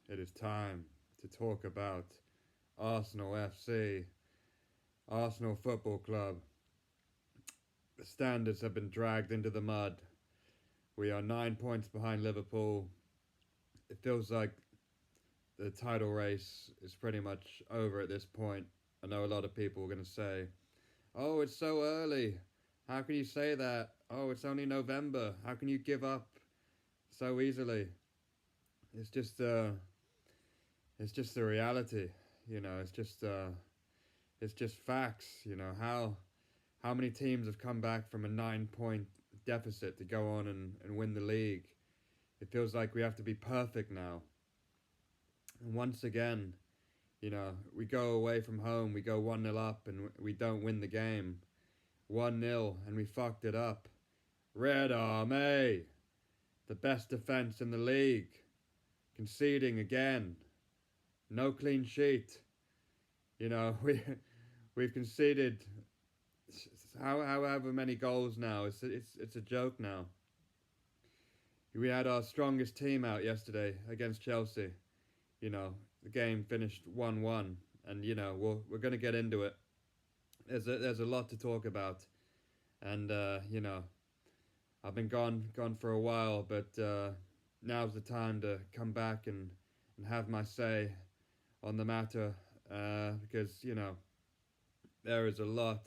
it is time to talk about Arsenal FC, Arsenal Football Club. The standards have been dragged into the mud. We are 9 points behind Liverpool. It feels like the title race is pretty much over at this point. I know a lot of people are going to say, oh, it's so early. How can you say that? Oh, it's only November. How can you give up so easily? It's just, uh, it's just the reality. It's just facts. How many teams have come back from a 9 point deficit to go on and win the league? It feels like we have to be perfect now. And once again, we go away from home, we go 1-0 up, and we don't win the game. 1-0, and we fucked it up. Red Army, the best defence in the league, conceding again. No clean sheet. We've conceded however many goals now. It's a joke now. We had our strongest team out yesterday against Chelsea. The game finished 1-1, and we're going to get into it. There's a lot to talk about, and I've been gone for a while, but now's the time to come back and have my say on the matter, because there is a lot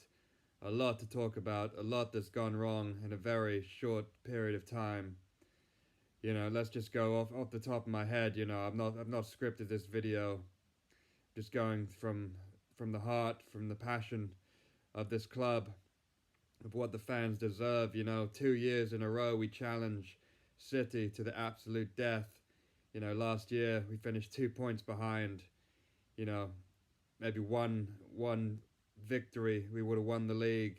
to talk about, a lot that's gone wrong in a very short period of time. Let's just go off the top of my head. I've not scripted this video. Just going from the heart, from the passion of this club, of what the fans deserve. 2 years in a row we challenge City to the absolute death. Last year we finished 2 points behind. Maybe one victory we would have won the league,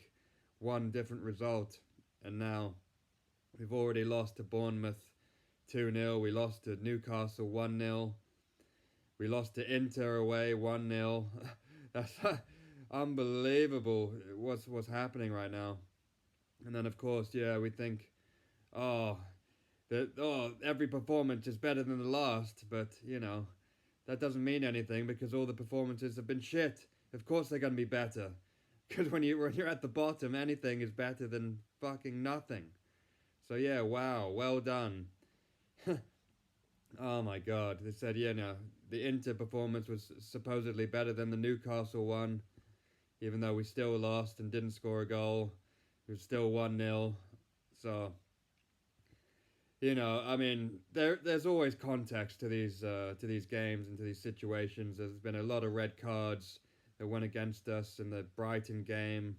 one different result, and now we've already lost to Bournemouth 2-0. We lost to Newcastle 1-0. We lost to Inter away 1-0. That's unbelievable what's happening right now. And then of course, we think, oh, every performance is better than the last, but that doesn't mean anything because all the performances have been shit. Of course they're going to be better. Because when you're at the bottom, anything is better than fucking nothing. So wow, well done. Oh my god, they said, the Inter performance was supposedly better than the Newcastle one, even though we still lost and didn't score a goal. It was still 1-0. So, I mean, there's always context to these games and to these situations. There's been a lot of red cards that went against us in the Brighton game,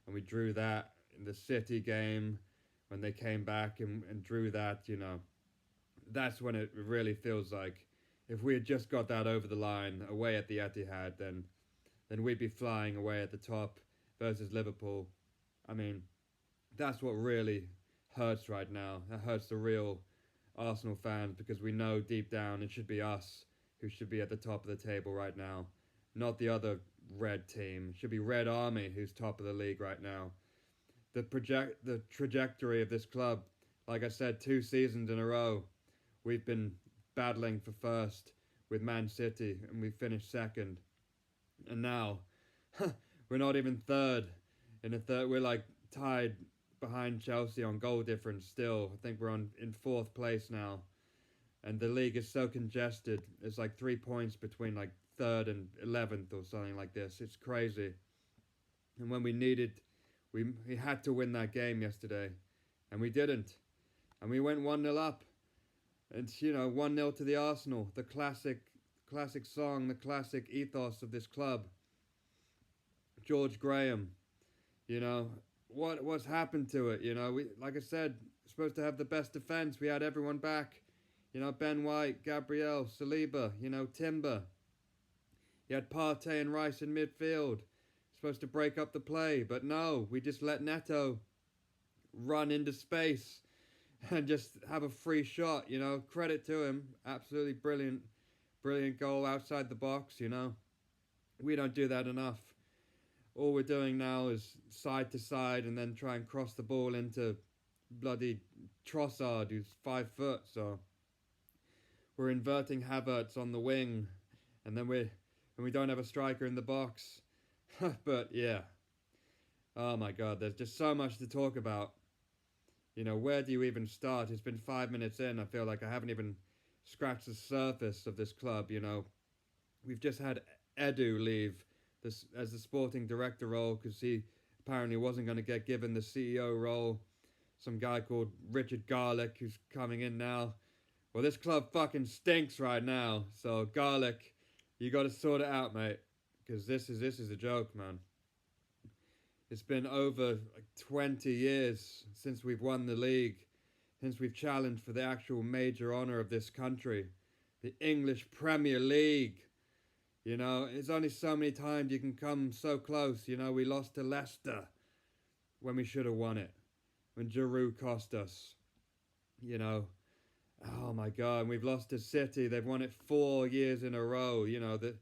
and we drew that in the City game when they came back and drew that, That's when it really feels like if we had just got that over the line away at the Etihad, then we'd be flying away at the top versus Liverpool. I mean, that's what really hurts right now. That hurts the real Arsenal fans because we know deep down it should be us who should be at the top of the table right now, not the other red team. It should be Red Army who's top of the league right now. The trajectory of this club, like I said, 2 seasons in a row, we've been battling for first with Man City and we finished second. And now we're not even third. We're like tied behind Chelsea on goal difference still. I think we're in fourth place now. And the league is so congested. It's like 3 points between like third and 11th or something like this. It's crazy. And when we had to win that game yesterday. And we didn't. And we went 1-0 up. And 1-0 to the Arsenal, the classic song, the classic ethos of this club. George Graham, what's happened to it? We, like I said, supposed to have the best defense. We had everyone back. Ben White, Gabriel, Saliba, Timber. You had Partey and Rice in midfield. Supposed to break up the play, but no, we just let Neto run into space and just have a free shot. Credit to him. Absolutely brilliant goal outside the box. We don't do that enough. All we're doing now is side to side and then try and cross the ball into bloody Trossard, who's 5 foot. So we're inverting Havertz on the wing, and then we don't have a striker in the box. But yeah, oh my God, there's just so much to talk about. Where do you even start? It's been 5 minutes in. I feel like I haven't even scratched the surface of this club. We've just had Edu leave this as the sporting director role because he apparently wasn't going to get given the CEO role. Some guy called Richard Garlick who's coming in now. Well, this club fucking stinks right now. So Garlick, you got to sort it out, mate, because this is a joke, man. It's been over like 20 years since we've won the league, since we've challenged for the actual major honour of this country, the English Premier League. It's only so many times you can come so close. We lost to Leicester when we should have won it, when Giroud cost us. Oh my God, and we've lost to City. They've won it 4 years in a row. The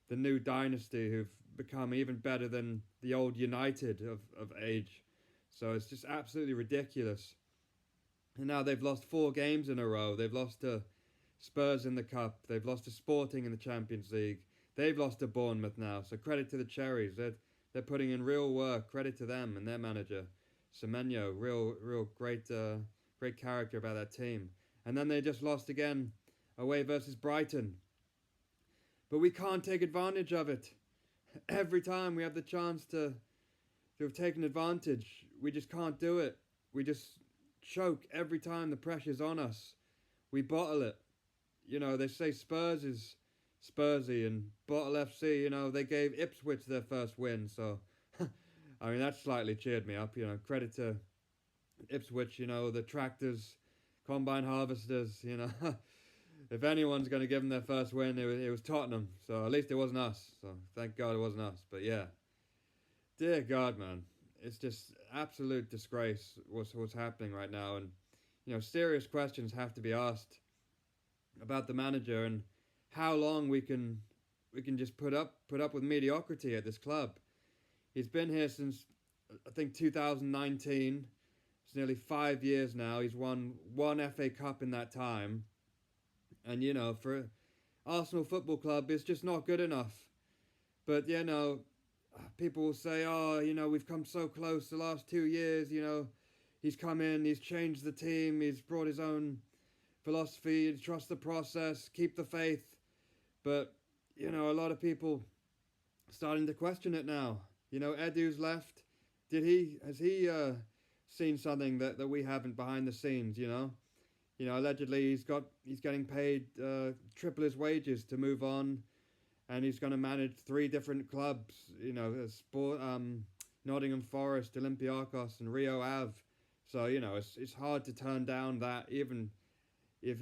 new dynasty who've become even better than the old United of age. So it's just absolutely ridiculous. And now they've lost 4 games in a row. They've lost to Spurs in the Cup. They've lost to Sporting in the Champions League. They've lost to Bournemouth now. So credit to the Cherries. They're putting in real work. Credit to them and their manager, Semenyo. Real great character about that team. And then they just lost again away versus Brighton. But we can't take advantage of it. Every time we have the chance to have taken advantage, we just can't do it. We just choke every time the pressure's on us. We bottle it. They say Spurs is Spursy and Bottle FC, they gave Ipswich their first win. So, I mean, that slightly cheered me up. Credit to Ipswich, the tractors, combine harvesters, If anyone's going to give them their first win, it was Tottenham. So at least it wasn't us. So thank God it wasn't us. But yeah, dear God, man, it's just absolute disgrace what's happening right now. And serious questions have to be asked about the manager and how long we can just put up with mediocrity at this club. He's been here since I think 2019. It's nearly 5 years now. He's won 1 FA Cup in that time. And, for Arsenal Football Club, it's just not good enough. But, people will say, we've come so close the last 2 years, he's come in, he's changed the team, he's brought his own philosophy, trust the process, keep the faith. But, a lot of people starting to question it now. Edu's left. Has he seen something that we haven't behind the scenes, allegedly he's getting paid triple his wages to move on, and he's going to manage 3 different clubs. Nottingham Forest, Olympiacos, and Rio Ave. So it's hard to turn down that, even if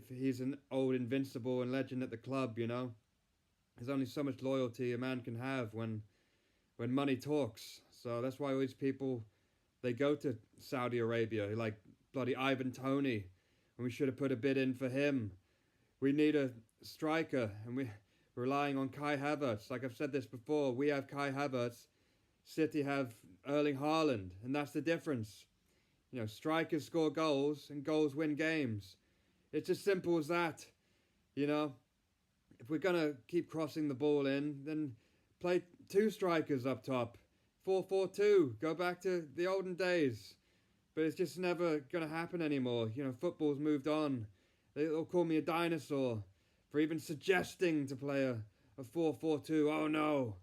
he's an old invincible and legend at the club. There's only so much loyalty a man can have when money talks. So that's why all these people, they go to Saudi Arabia, like bloody Ivan Toney. And we should have put a bid in for him. We need a striker, and we're relying on Kai Havertz. Like I've said this before, we have Kai Havertz, City have Erling Haaland, and that's the difference. Strikers score goals, and goals win games. It's as simple as that. If we're going to keep crossing the ball in, then play 2 strikers up top. 4-4-2, go back to the olden days. But it's just never going to happen anymore. Football's moved on. They'll call me a dinosaur for even suggesting to play a 4-4-2. Oh no,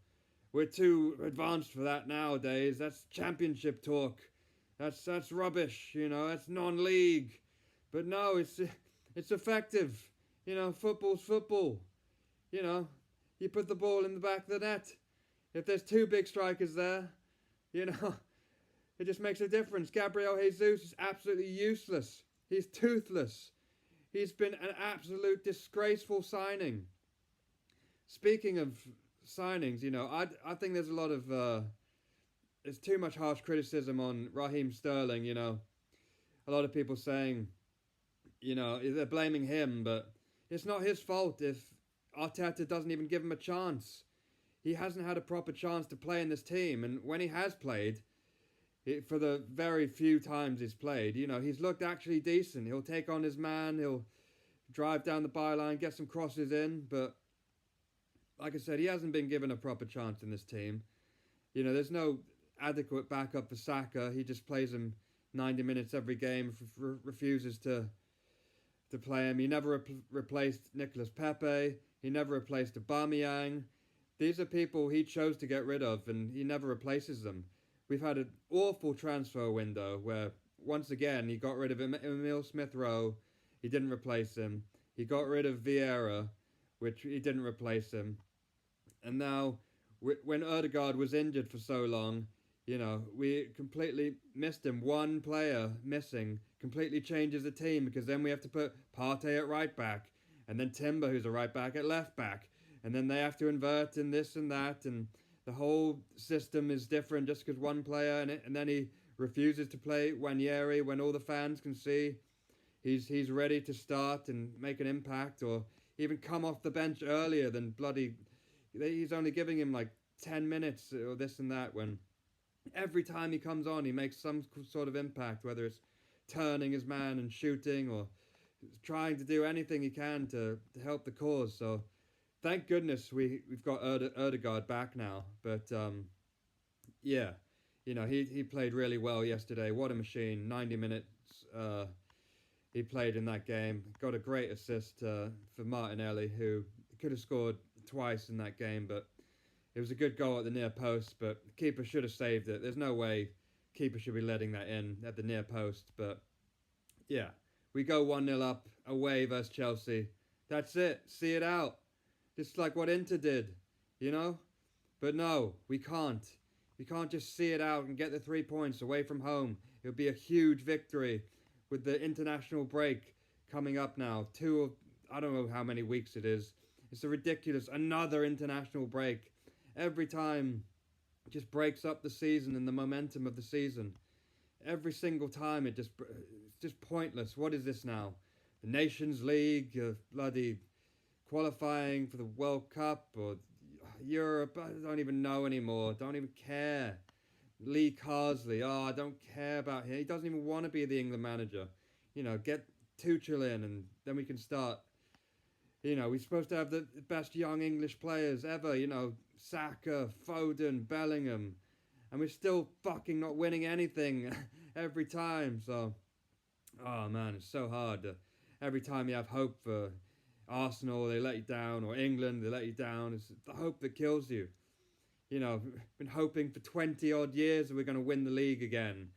we're too advanced for that nowadays. That's championship talk. That's rubbish, that's non-league. But no, it's effective. Football's football. You put the ball in the back of the net. If there's 2 big strikers there, it just makes a difference. Gabriel Jesus is absolutely useless. He's toothless. He's been an absolute disgraceful signing. Speaking of signings, I think there's a lot of there's too much harsh criticism on Raheem Sterling. A lot of people saying, they're blaming him, but it's not his fault if Arteta doesn't even give him a chance. He hasn't had a proper chance to play in this team, and when he has played, for the very few times he's played, he's looked actually decent. He'll take on his man, he'll drive down the byline, get some crosses in. But like I said, he hasn't been given a proper chance in this team. You know, there's no adequate backup for Saka. He just plays him 90 minutes every game, refuses to play him. He never replaced Nicolas Pepe. He never replaced Aubameyang. These are people he chose to get rid of, and he never replaces them. We've had an awful transfer window where, once again, he got rid of Emile Smith-Rowe. He didn't replace him. He got rid of Vieira, which he didn't replace him. And now, when Ødegaard was injured for so long, you know, we completely missed him. One player missing completely changes the team, because then we have to put Partey at right back, and then Timber, who's a right back, at left back, and then they have to invert and this and that, and the whole system is different just because one player, and then he refuses to play Nwaneri when all the fans can see he's ready to start and make an impact, or even come off the bench earlier than bloody. He's only giving him like 10 minutes or this and that, when every time he comes on he makes some sort of impact, whether it's turning his man and shooting or trying to do anything he can to help the cause. So thank goodness we've got Ødegaard back now. But yeah, you know, he played really well yesterday. What a machine. 90 minutes he played in that game. Got a great assist for Martinelli, who could have scored twice in that game, but it was a good goal at the near post, but the keeper should have saved it. There's no way keeper should be letting that in at the near post. But yeah, we go 1-0 up away versus Chelsea. That's it. See it out. Just like what Inter did, you know? But no, we can't. We can't just see it out and get the 3 points away from home. It would be a huge victory with the international break coming up now. I don't know how many weeks it is. It's a ridiculous, another international break. Every time it just breaks up the season and the momentum of the season. Every single time it's just pointless. What is this now? The Nations League, bloody qualifying for the World Cup or Europe? I don't even know anymore. Don't even care. Lee Carsley, I don't care about him. He doesn't even want to be the England manager. You know, get Tuchel in and then we can start. You know, we're supposed to have the best young English players ever. You know, Saka, Foden, Bellingham. And we're still fucking not winning anything every time. So, oh man, it's so hard. Every time you have hope for Arsenal, they let you down. Or England, they let you down. It's the hope that kills you. You know, been hoping for 20 odd years that we're going to win the league again.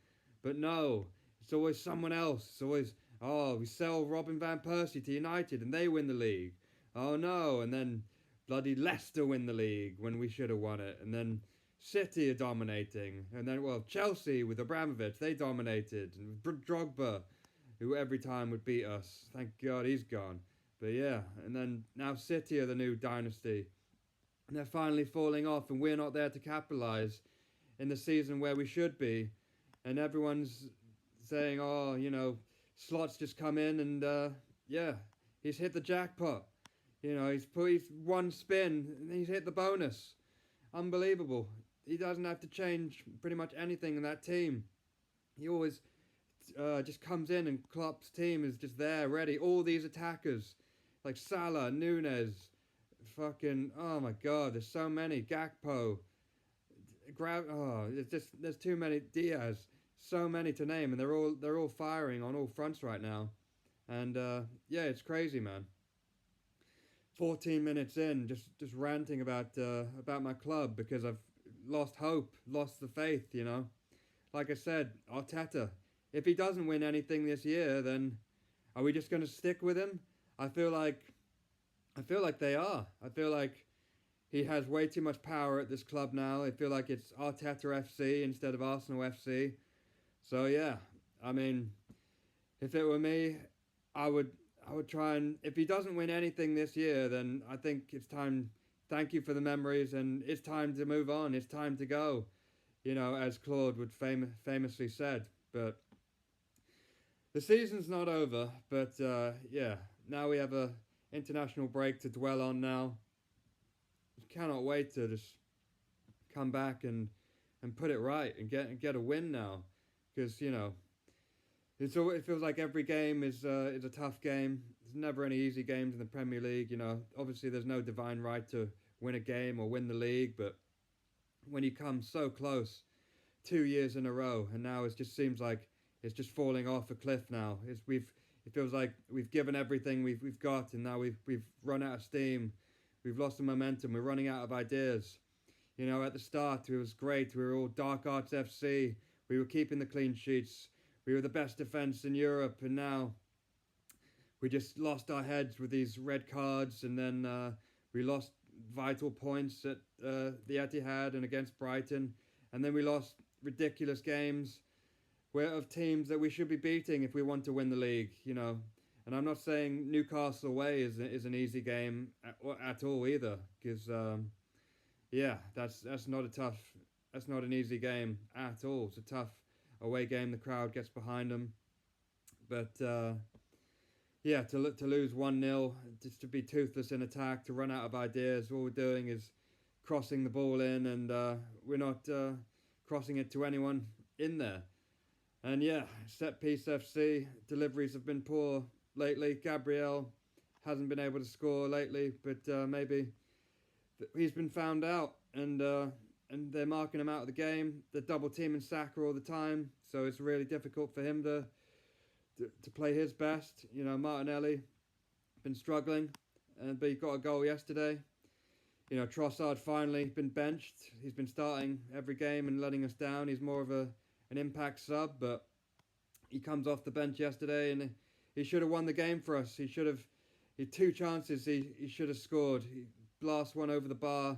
But no, it's always someone else. It's always, we sell Robin Van Persie to United and they win the league. Oh no, and then bloody Leicester win the league when we should have won it. And then City are dominating. And then, Chelsea with Abramovich, they dominated. And Drogba, who every time would beat us. Thank God he's gone. But yeah, and then now City are the new dynasty. And they're finally falling off, and we're not there to capitalise in the season where we should be. And everyone's saying, Slot's just come in and, he's hit the jackpot. You know, he's one spin, and he's hit the bonus. Unbelievable. He doesn't have to change pretty much anything in that team. He always just comes in, and Klopp's team is just there, ready. All these attackers, like Salah, Nunez, fucking, oh my God, there's so many. Gakpo, there's too many. Diaz, so many to name, and they're all firing on all fronts right now, and it's crazy, man. 14 minutes in, just ranting about my club because I've lost hope, lost the faith, you know. Like I said, Arteta, if he doesn't win anything this year, then are we just going to stick with him? I feel like they are. I feel like he has way too much power at this club now. I feel like it's Arteta FC instead of Arsenal FC. So yeah, I mean, if it were me, I would try and, if he doesn't win anything this year, then I think it's time. Thank you for the memories, and it's time to move on. It's time to go, you know, as Claude would famously said. But the season's not over. But now we have a international break to dwell on now. Cannot wait to just come back and put it right and get a win now, because you know it feels like every game is a tough game. there's never any easy games in the Premier League. You know, obviously there's no divine right to win a game or win the league, but when you come so close 2 years in a row, and now it just seems like it's just falling off a cliff now. It feels like we've given everything we've got, and now we've run out of steam. We've lost the momentum. We're running out of ideas. You know, at the start it was great. We were all Dark Arts FC. We were keeping the clean sheets. We were the best defense in Europe, and now we just lost our heads with these red cards, and then we lost vital points at the Etihad and against Brighton, and then we lost ridiculous games of teams that we should be beating if we want to win the league, you know. And I'm not saying Newcastle away is an easy game at all either, because yeah, that's not an easy game at all. It's a tough away game. The crowd gets behind them, but yeah, to lose 1-0, just to be toothless in attack, to run out of ideas. All we're doing is crossing the ball in, and we're not crossing it to anyone in there. And yeah, set piece FC deliveries have been poor lately. Gabriel hasn't been able to score lately, but maybe he's been found out, and they're marking him out of the game. They're double teaming Saka all the time, so it's really difficult for him to play his best. You know, Martinelli been struggling, but he got a goal yesterday. You know, Trossard finally been benched. He's been starting every game and letting us down. He's more of an impact sub, but he comes off the bench yesterday, and he should have won the game for us. He had 2 chances he should have scored. He blasts one over the bar,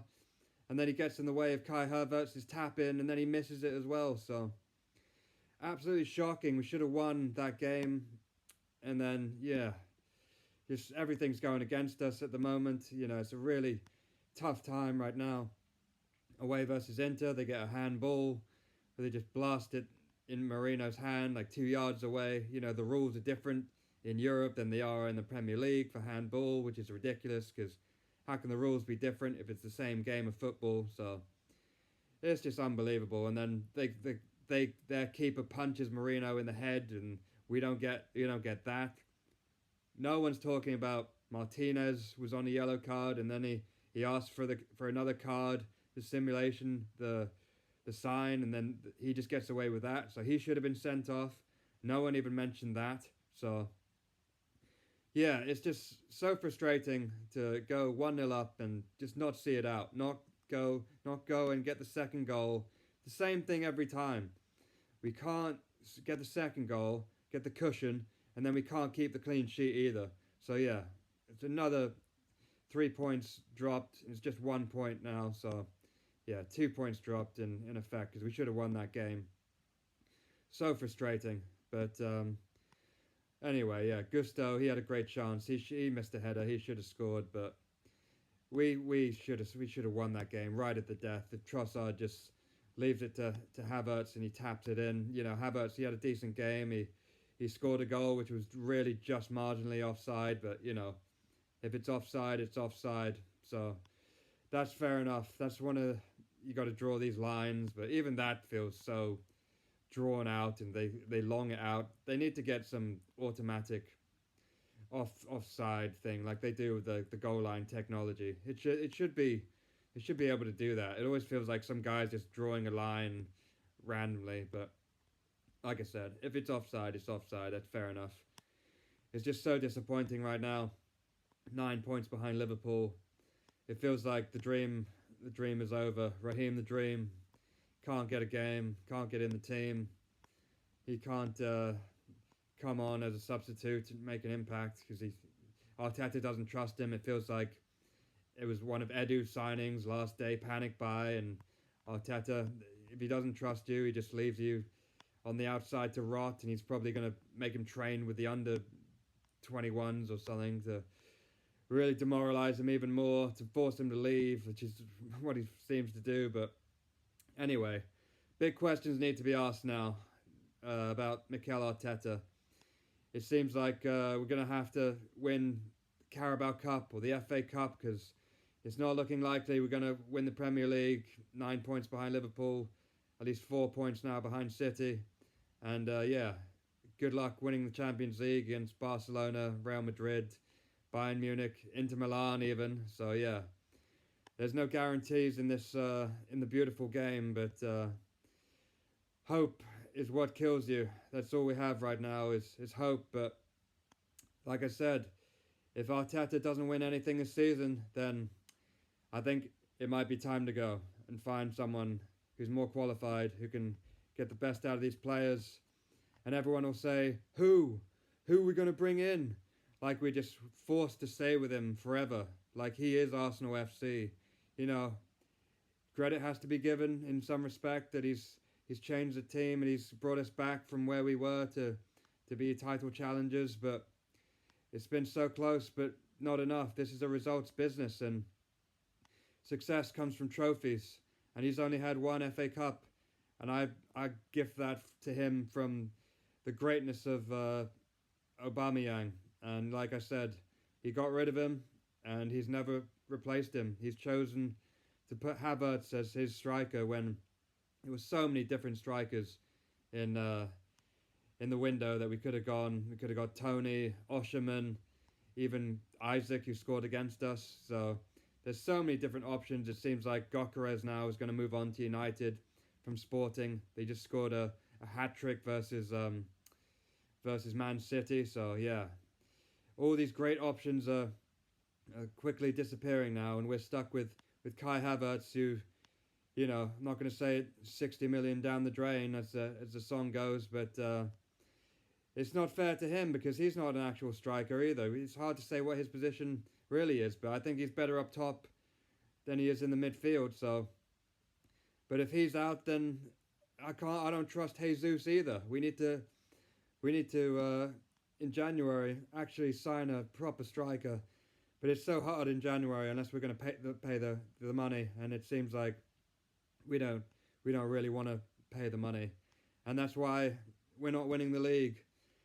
and then he gets in the way of Kai Havertz's tap in, and then he misses it as well. So absolutely shocking. We should have won that game, and then yeah, just everything's going against us at the moment. You know, it's a really tough time right now. Away versus Inter, they get a handball, but they just blast it in Marino's hand like 2 yards away. You know, the rules are different in Europe than they are in the Premier League for handball, which is ridiculous, because how can the rules be different if it's the same game of football? So it's just unbelievable. And then their keeper punches Marino in the head, and we don't get that. No one's talking about Martinez was on a yellow card, and then he asked for another card, the simulation, the sign, and then he just gets away with that. So he should have been sent off. No one even mentioned that. So yeah, it's just so frustrating to go 1-0 up and just not see it out. Not go and get the second goal. The same thing every time. We can't get the second goal, get the cushion, and then we can't keep the clean sheet either. So yeah, it's another 3 points dropped. It's just 1 point now. So yeah, 2 points dropped in effect, because we should have won that game. So frustrating. But anyway, yeah, Gusto, he had a great chance. He missed a header. He should have scored, but we should have won that game right at the death. If Trossard just leaves it to Havertz and he taps it in. You know, Havertz, he had a decent game. He scored a goal which was really just marginally offside, but you know, if it's offside, it's offside. So that's fair enough. That's you got to draw these lines, but even that feels so drawn out, and they long it out. They need to get some automatic offside thing like they do with the goal line technology. It should be able to do that. It always feels like some guy's just drawing a line randomly, but like I said, if it's offside, it's offside. That's fair enough. It's just so disappointing right now. 9 points behind Liverpool. It feels like the dream is over. Raheem the Dream can't get a game, can't get in the team. He can't come on as a substitute and make an impact, because Arteta doesn't trust him. It feels like it was one of Edu's signings last day, panic buy, and Arteta, if he doesn't trust you, he just leaves you on the outside to rot, and he's probably going to make him train with the under 21s or something to really demoralise him even more, to force him to leave, which is what he seems to do. But anyway, big questions need to be asked now about Mikel Arteta. It seems like we're going to have to win Carabao Cup or the FA Cup, because it's not looking likely we're going to win the Premier League. 9 points behind Liverpool, at least 4 points now behind City. And yeah, good luck winning the Champions League against Barcelona, Real Madrid, Bayern Munich, Inter Milan even. So yeah, there's no guarantees in this in the beautiful game, but hope is what kills you. That's all we have right now is hope. But like I said, if Arteta doesn't win anything this season, then I think it might be time to go and find someone who's more qualified, who can get the best out of these players. And everyone will say, who? Who are we going to bring in? Like we're just forced to stay with him forever. Like he is Arsenal FC. You know, credit has to be given in some respect that he's changed the team and he's brought us back from where we were to be title challengers. But it's been so close, but not enough. This is a results business, and success comes from trophies. And he's only had one FA Cup, and I gift that to him from the greatness of Aubameyang. And like I said, he got rid of him, and he's never replaced him. He's chosen to put Havertz as his striker when there were so many different strikers in the window that we could have gone. We could have got Tony, Osherman, even Isaac, who scored against us. So there's so many different options. It seems like Gyökeres now is going to move on to United from Sporting. They just scored a hat-trick versus Man City. So yeah, all these great options are quickly disappearing now, and we're stuck with Kai Havertz, who, you know, I'm not going to say 60 million down the drain as the song goes, but it's not fair to him because he's not an actual striker either. It's hard to say what his position really is, but I think he's better up top than he is in the midfield. So, but if he's out, then I don't trust Jesus either. We need to in January actually sign a proper striker, but it's so hard in January unless we're going to pay the money, and it seems like we don't really want to pay the money, and that's why we're not winning the league,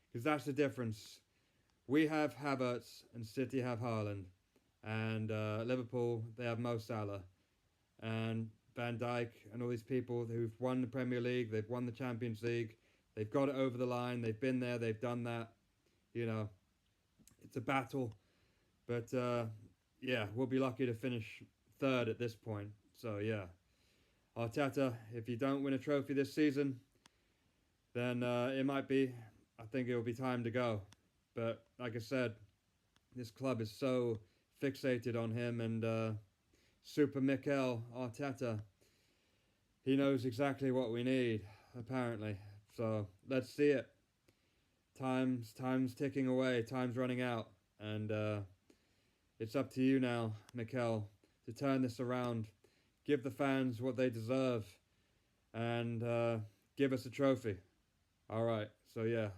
because that's the difference. We have Havertz and City have Haaland, and Liverpool, they have Mo Salah and Van Dijk and all these people who've won the Premier League, they've won the Champions League, they've got it over the line, they've been there, they've done that. You know, it's a battle, but yeah, we'll be lucky to finish third at this point. So yeah, Arteta, if you don't win a trophy this season, then it might be, I think it will be time to go. But like I said, this club is so fixated on him, and Super Mikel Arteta, he knows exactly what we need, apparently. So let's see it. Time's ticking away, time's running out, and it's up to you now, Mikel, to turn this around, give the fans what they deserve, and give us a trophy. All right, so yeah,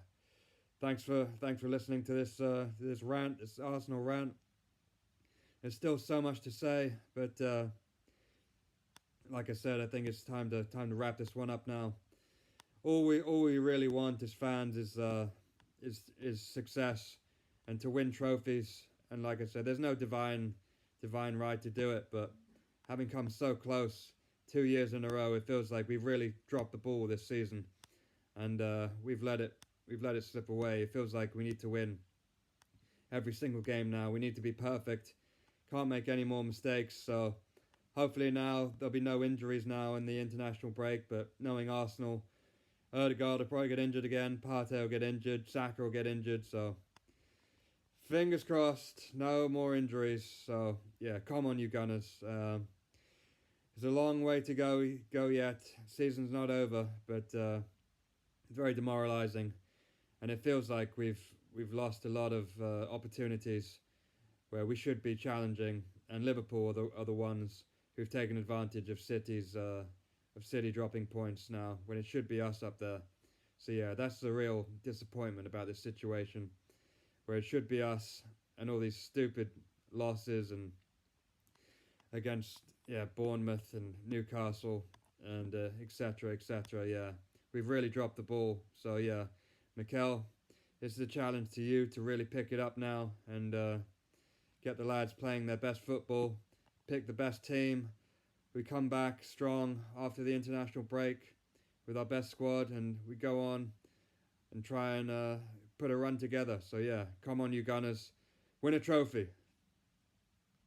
thanks for listening to this rant, this Arsenal rant. There's still so much to say, but like I said, I think it's time to wrap this one up now. All we really want as fans is success and to win trophies. And like I said, there's no divine right to do it, but having come so close 2 years in a row, it feels like we've really dropped the ball this season, and we've let it slip away. It feels like we need to win every single game now. We need to be perfect. Can't make any more mistakes. So hopefully now there'll be no injuries now in the international break, but knowing Arsenal, Ødegaard will probably get injured again, Partey will get injured, Saka will get injured, so fingers crossed, no more injuries. So yeah, come on you Gunners. There's a long way to go yet. Season's not over, but it's very demoralising, and it feels like we've lost a lot of opportunities where we should be challenging, and Liverpool are the ones who've taken advantage of City dropping points now when it should be us up there. So yeah, that's the real disappointment about this situation, where it should be us, and all these stupid losses and against Bournemouth and Newcastle and etc. Yeah, we've really dropped the ball. So yeah, Mikel, this is a challenge to you to really pick it up now and get the lads playing their best football, pick the best team. We come back strong after the international break with our best squad, and we go on and try and put a run together. So yeah, come on you Gunners. win a trophy.